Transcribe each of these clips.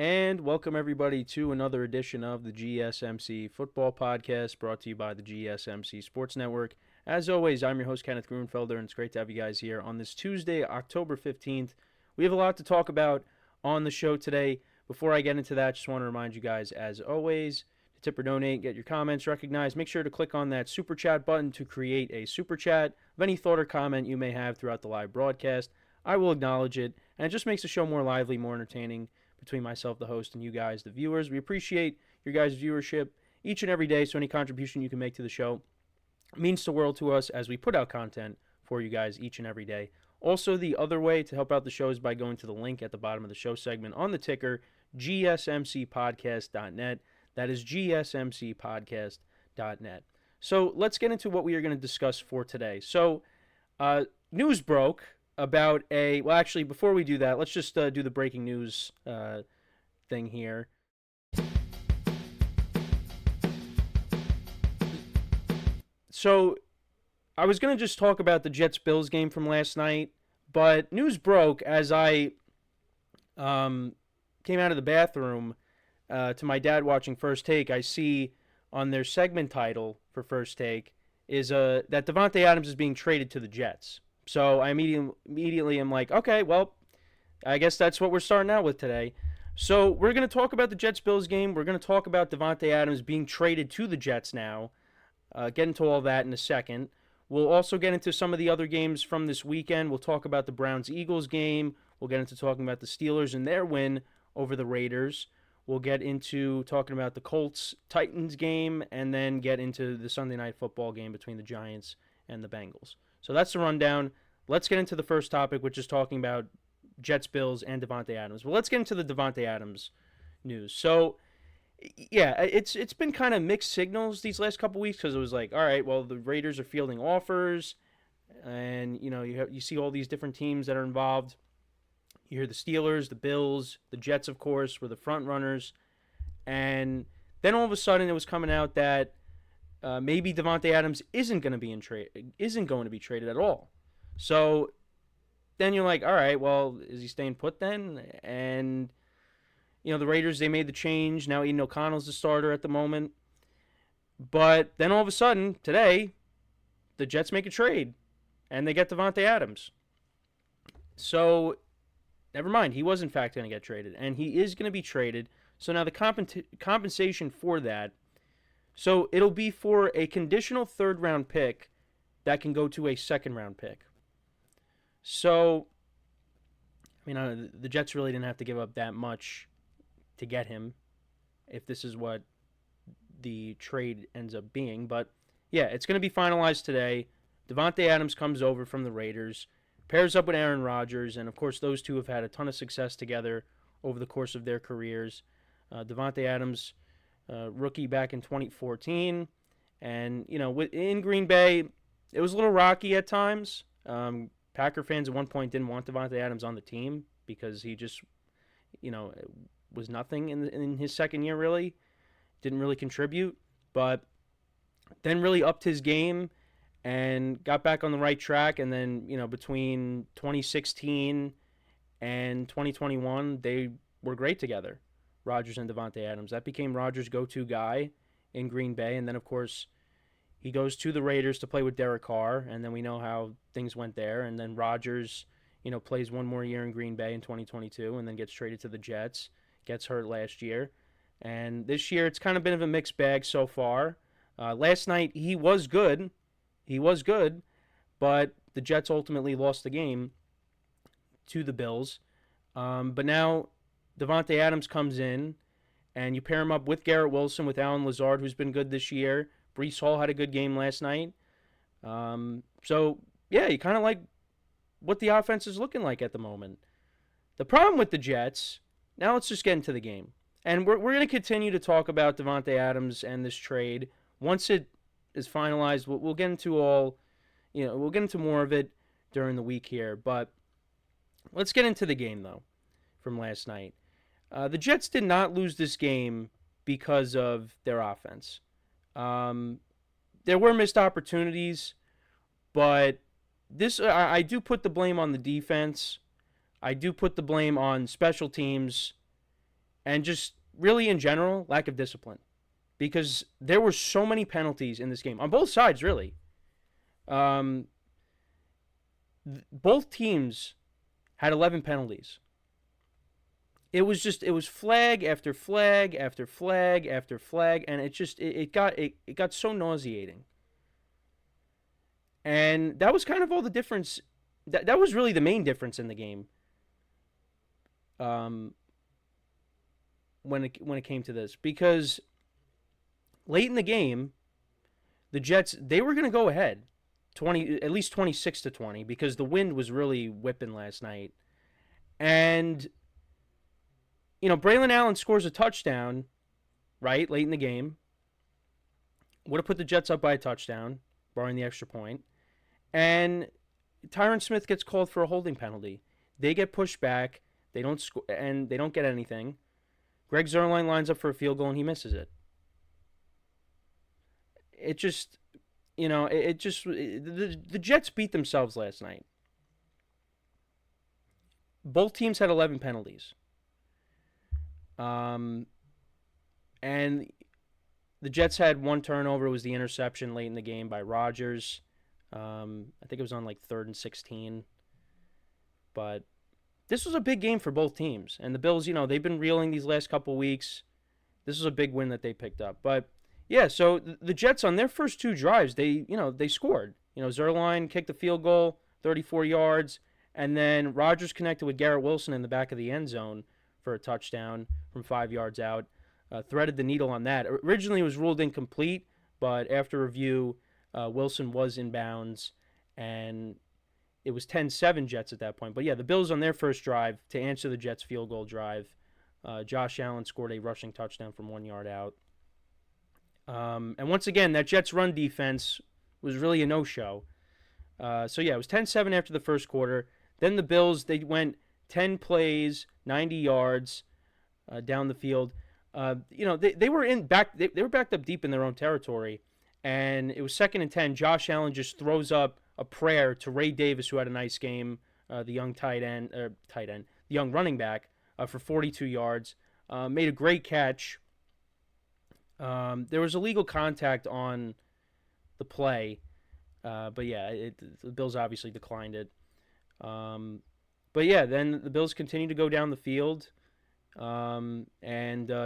And welcome everybody to another edition of the GSMC Football Podcast brought to you by the GSMC Sports Network. As always, I'm your host Kenneth Grunfelder, and it's great to have you guys here on this Tuesday, October 15th. We have a lot to talk about on the show today. Before I get into that, just want to remind you guys, as always, to tip or donate, get your comments recognized. Make sure to click on that Super Chat button to create a Super Chat of any thought or comment you may have throughout the live broadcast. I will acknowledge it, and it just makes the show more lively, more entertaining, between myself, the host, and you guys, the viewers. We appreciate your guys' viewership each and every day, so any contribution you can make to the show means the world to us as we put out content for you guys each and every day. Also, the other way to help out the show is by going to the link at the bottom of the show segment on the ticker, GSMCPodcast.net. That is GSMCPodcast.net. So let's get into what we are going to discuss for today. So, news broke about actually, before we do that, let's just do the breaking news thing here. So, I was going to just talk about the Jets-Bills game from last night, but news broke as I came out of the bathroom to my dad watching First Take. I see on their segment title for First Take is that Davante Adams is being traded to the Jets. So I immediately am like, okay, well, I guess that's what we're starting out with today. So we're going to talk about the Jets-Bills game. We're going to talk about Davante Adams being traded to the Jets now. Get into all that in a second. We'll also get into some of the other games from this weekend. We'll talk about the Browns-Eagles game. We'll get into talking about the Steelers and their win over the Raiders. We'll get into talking about the Colts-Titans game, and then get into the Sunday Night Football game between the Giants and the Bengals. So that's the rundown. Let's get into the first topic, which is talking about Jets, Bills, and Davante Adams. Well, let's get into the Davante Adams news. So, yeah, it's been kind of mixed signals these last couple weeks because it was like, all right, well, the Raiders are fielding offers, and you see all these different teams that are involved. You hear the Steelers, the Bills, the Jets, of course, were the front runners, and then all of a sudden it was coming out that maybe Davante Adams isn't going to be traded at all. So then you're like, all right, well, is he staying put then? And the Raiders, they made the change. Now Aiden O'Connell's the starter at the moment. But then all of a sudden today, the Jets make a trade, and they get Davante Adams. So never mind, he was in fact going to get traded, and he is going to be traded. So now the compensation for that. So it'll be for a conditional third-round pick that can go to a second-round pick. So, the Jets really didn't have to give up that much to get him, if this is what the trade ends up being. But, yeah, it's going to be finalized today. Davante Adams comes over from the Raiders, pairs up with Aaron Rodgers, and, of course, those two have had a ton of success together over the course of their careers. Davante Adams, rookie back in 2014, and in Green Bay, it was a little rocky at times. Packer fans at one point didn't want Davante Adams on the team because he just, was nothing in his second year. Really, didn't really contribute, but then really upped his game and got back on the right track. And then between 2016 and 2021, they were great together. Rodgers and Davante Adams. That became Rodgers' go-to guy in Green Bay. And then, of course, he goes to the Raiders to play with Derek Carr, and then we know how things went there. And then Rodgers, plays one more year in Green Bay in 2022 and then gets traded to the Jets, gets hurt last year. And this year it's kind of been of a mixed bag so far. Last night he was good. But the Jets ultimately lost the game to the Bills. But now Davante Adams comes in, and you pair him up with Garrett Wilson, with Allen Lazard, who's been good this year. Breece Hall had a good game last night. So, yeah, you kind of like what the offense is looking like at the moment. The problem with the Jets, now let's just get into the game. And we're going to continue to talk about Davante Adams and this trade. Once it is finalized, we'll get into we'll get into more of it during the week here. But let's get into the game, though, from last night. The Jets did not lose this game because of their offense. There were missed opportunities, but I do put the blame on the defense. I do put the blame on special teams, and just really in general, lack of discipline. Because there were so many penalties in this game on both sides, really. Um, both teams had 11 penalties. It was flag after flag after flag after flag, and it got so nauseating. And that was kind of all the difference. That was really the main difference in the game. Um, when it came to this, because late in the game, the Jets, they were going to go ahead, 20, at least 26-20, because the wind was really whipping last night. And Braylon Allen scores a touchdown, right, late in the game. Would have put the Jets up by a touchdown, barring the extra point. And Tyron Smith gets called for a holding penalty. They get pushed back. They don't score, and they don't get anything. Greg Zuerlein lines up for a field goal, and he misses it. It just, the Jets beat themselves last night. Both teams had 11 penalties. And the Jets had one turnover. It was the interception late in the game by Rodgers. I think it was on like 3rd and 16. But this was a big game for both teams. And the Bills, they've been reeling these last couple weeks. This was a big win that they picked up. But yeah, so the Jets on their first 2 drives, they scored. Zuerlein kicked a field goal, 34 yards, and then Rodgers connected with Garrett Wilson in the back of the end zone for a touchdown from 5 yards out. Threaded the needle on that. Originally, it was ruled incomplete, but after review, Wilson was in bounds, and it was 10-7 Jets at that point. But yeah, the Bills on their first drive to answer the Jets' field goal drive, Josh Allen scored a rushing touchdown from 1 yard out. And once again, that Jets run defense was really a no-show. So yeah, it was 10-7 after the first quarter. Then the Bills, they went 10 plays, 90 yards down the field. They were they were backed up deep in their own territory, and it was 2nd and 10. Josh Allen just throws up a prayer to Ray Davis, who had a nice game, the young the young running back, for 42 yards. Made a great catch. There was illegal contact on the play, but yeah, the Bills obviously declined it. But yeah, then the Bills continued to go down the field, and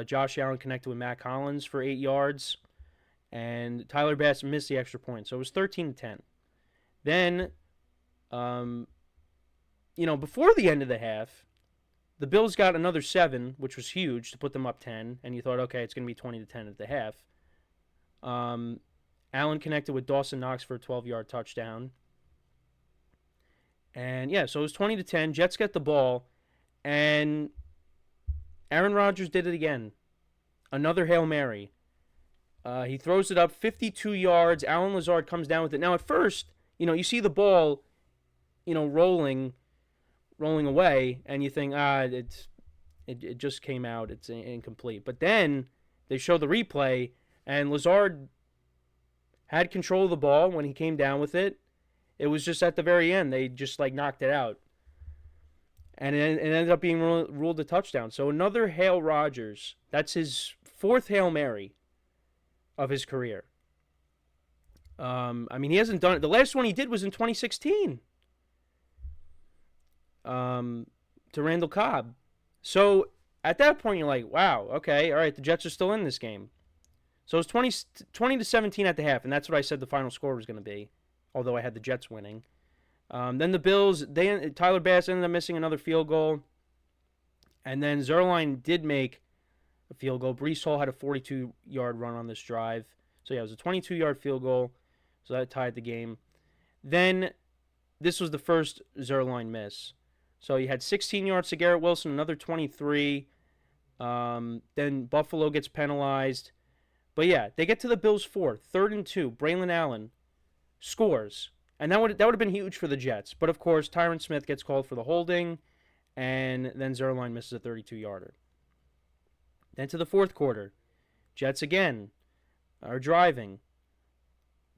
Josh Allen connected with Matt Collins for 8 yards, and Tyler Bass missed the extra point, so it was 13-10. Then, before the end of the half, the Bills got another 7, which was huge to put them up 10, and you thought, okay, it's going to be 20-10 at the half. Allen connected with Dawson Knox for a 12-yard touchdown. And yeah, so it was 20-10. Jets get the ball, and Aaron Rodgers did it again. Another Hail Mary. He throws it up 52 yards. Allen Lazard comes down with it. Now, at first, you see the ball, rolling away, and you think, it just came out. It's incomplete. But then they show the replay, and Lazard had control of the ball when he came down with it. It was just at the very end. They just, knocked it out. And it ended up being ruled a touchdown. So another Hail Rodgers. That's his 4th Hail Mary of his career. He hasn't done it. The last one he did was in 2016. To Randall Cobb. So at that point, you're like, wow, okay, all right, the Jets are still in this game. So it was 20-17 at the half, and that's what I said the final score was going to be, although I had the Jets winning. Then the Bills, Tyler Bass ended up missing another field goal, and then Zuerlein did make a field goal. Breece Hall had a 42-yard run on this drive. So yeah, it was a 22-yard field goal, so that tied the game. Then this was the first Zuerlein miss. So you had 16 yards to Garrett Wilson, another 23. Then Buffalo gets penalized. But yeah, they get to the Bills' 4, 3rd and 2. Braylon Allen scores. And that would have been huge for the Jets. But of course, Tyron Smith gets called for the holding, and then Zuerlein misses a 32-yarder. Then to the 4th quarter. Jets again are driving.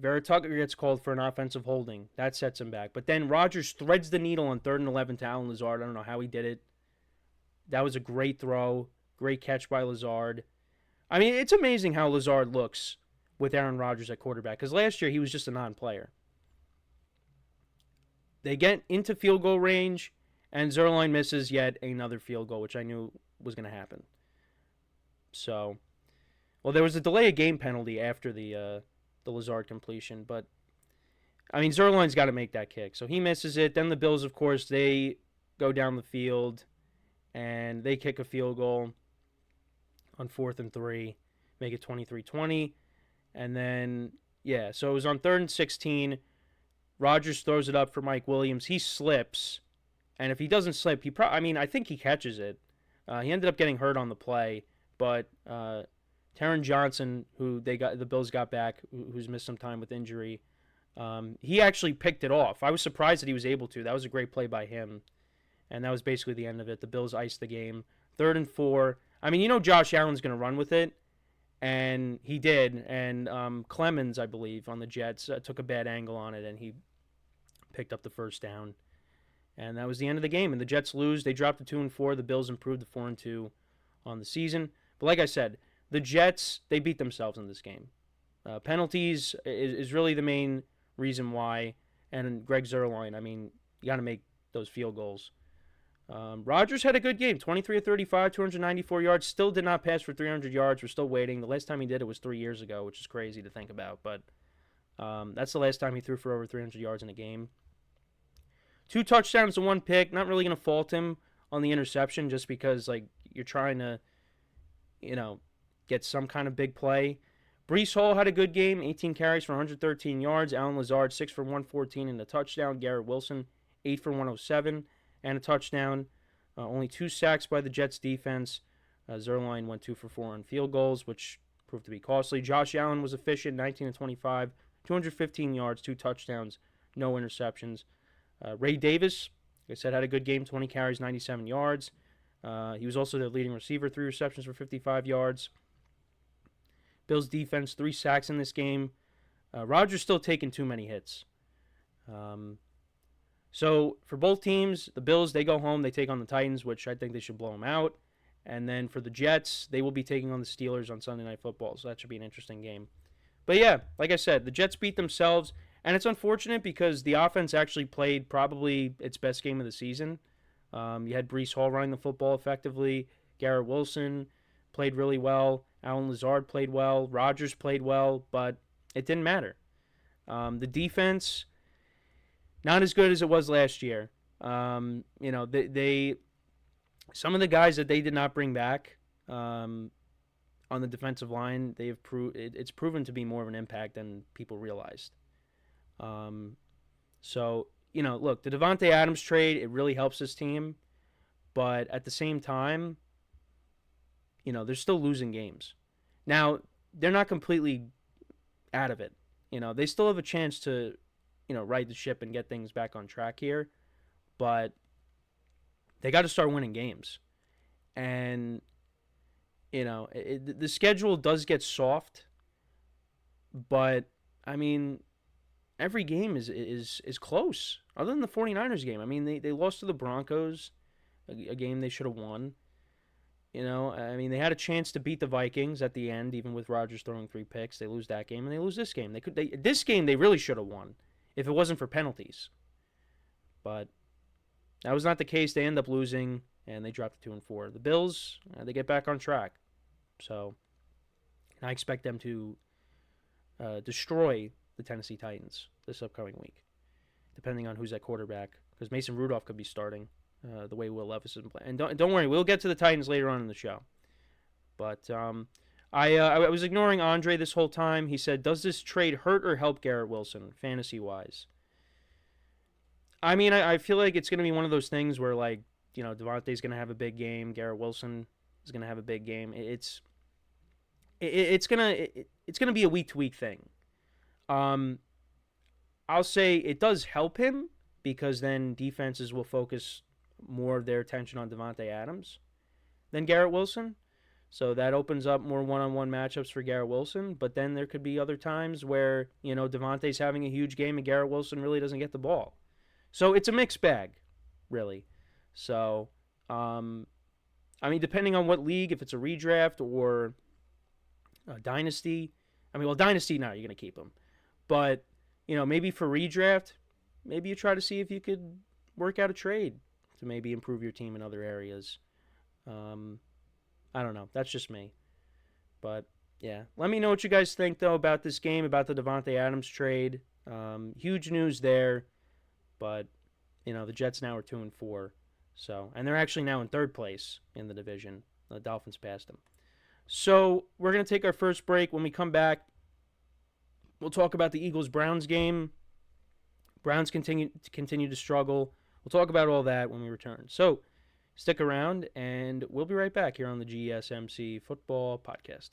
Vera Tucker gets called for an offensive holding. That sets him back. But then Rodgers threads the needle on 3rd and 11 to Allen Lazard. I don't know how he did it. That was a great throw. Great catch by Lazard. I mean, it's amazing how Lazard looks with Aaron Rodgers at quarterback, because last year he was just a non-player. They get into field goal range, and Zerline misses yet another field goal, which I knew was going to happen. So, well, there was a delay of game penalty after the Lazard completion, but I mean, Zerline's got to make that kick, so he misses it. Then the Bills, of course, they go down the field and they kick a field goal on 4th and 3, make it 23-20, and then yeah, so it was on 3rd and 16. Rodgers throws it up for Mike Williams. He slips, and if he doesn't slip, I think he catches it. He ended up getting hurt on the play, but Taron Johnson, who the Bills got back, who's missed some time with injury, he actually picked it off. I was surprised that he was able to. That was a great play by him, and that was basically the end of it. The Bills iced the game. 3rd and 4. I mean, Josh Allen's going to run with it, and he did. And Clemens, I believe, on the Jets took a bad angle on it, and he picked up the first down. And that was the end of the game. And the Jets lose. They dropped to 2-4. The Bills improved to 4-2 on the season. But like I said, the Jets, they beat themselves in this game. Penalties is really the main reason why. And Greg Zuerlein, I mean, you got to make those field goals. Rodgers had a good game, 23 of 35, 294 yards. Still did not pass for 300 yards. We're still waiting. The last time he did it was 3 years ago, which is crazy to think about. But that's the last time he threw for over 300 yards in a game. 2 touchdowns and 1 pick. Not really going to fault him on the interception just because, like, you're trying to, get some kind of big play. Breece Hall had a good game, 18 carries for 113 yards. Allen Lazard, 6 for 114 and a touchdown. Garrett Wilson, 8 for 107 and a touchdown. Only 2 sacks by the Jets defense. Zuerlein went 2 for 4 on field goals, which proved to be costly. Josh Allen was efficient, 19 of 25, 215 yards, 2 touchdowns, no interceptions. Ray Davis, like I said, had a good game, 20 carries, 97 yards. He was also their leading receiver, 3 receptions for 55 yards. Bills defense, 3 sacks in this game. Rodgers still taking too many hits. So for both teams, the Bills, they go home, they take on the Titans, which I think they should blow them out. And then for the Jets, they will be taking on the Steelers on Sunday Night Football, so that should be an interesting game. But yeah, like I said, the Jets beat themselves, and it's unfortunate because the offense actually played probably its best game of the season. You had Breece Hall running the football effectively. Garrett Wilson played really well. Allen Lazard played well. Rodgers played well, but it didn't matter. The defense, not as good as it was last year. They some of the guys that they did not bring back on the defensive line, it's proven to be more of an impact than people realized. Look, the Davante Adams trade, it really helps this team, but at the same time, they're still losing games. Now, they're not completely out of it. They still have a chance to, right the ship and get things back on track here, but they got to start winning games. And, the schedule does get soft, but, I mean, every game is close, other than the 49ers game. I mean, they lost to the Broncos, a game they should have won. They had a chance to beat the Vikings at the end, even with Rodgers throwing 3 picks. They lose that game, and they lose this game. This game they really should have won if it wasn't for penalties. But that was not the case. They end up losing, and they dropped to 2-4. The Bills, they get back on track. So I expect them to destroy the Tennessee Titans this upcoming week, depending on who's at quarterback, because Mason Rudolph could be starting. The way Will Levis is playing. And don't worry, we'll get to the Titans later on in the show. But I was ignoring Andre this whole time. He said, does this trade hurt or help Garrett Wilson, fantasy-wise? I mean, I feel like it's going to be one of those things where, like, Davante's going to have a big game. Garrett Wilson is going to have a big game. It's going to be a week-to-week thing. I'll say it does help him because then defenses will focus more of their attention on Davante Adams than Garrett Wilson. So that opens up more one-on-one matchups for Garrett Wilson. But then there could be other times where, Davante's having a huge game and Garrett Wilson really doesn't get the ball. So it's a mixed bag, really. So, I mean, depending on what league, if it's a redraft or a dynasty. I mean, well, dynasty, no, you're going to keep him. But, maybe for redraft, maybe you try to see if you could work out a trade to maybe improve your team in other areas. Um, I don't know. That's just me. But, yeah. Let me know what you guys think, though, about this game, about the Davante Adams trade. Huge news there. But, the Jets now are 2-4. So, and they're actually now in third place in the division. The Dolphins passed them. So, we're going to take our first break. When we come back, we'll talk about the Eagles-Browns game. Browns continue to struggle. We'll talk about all that when we return. So, stick around, and we'll be right back here on the GSMC Football Podcast.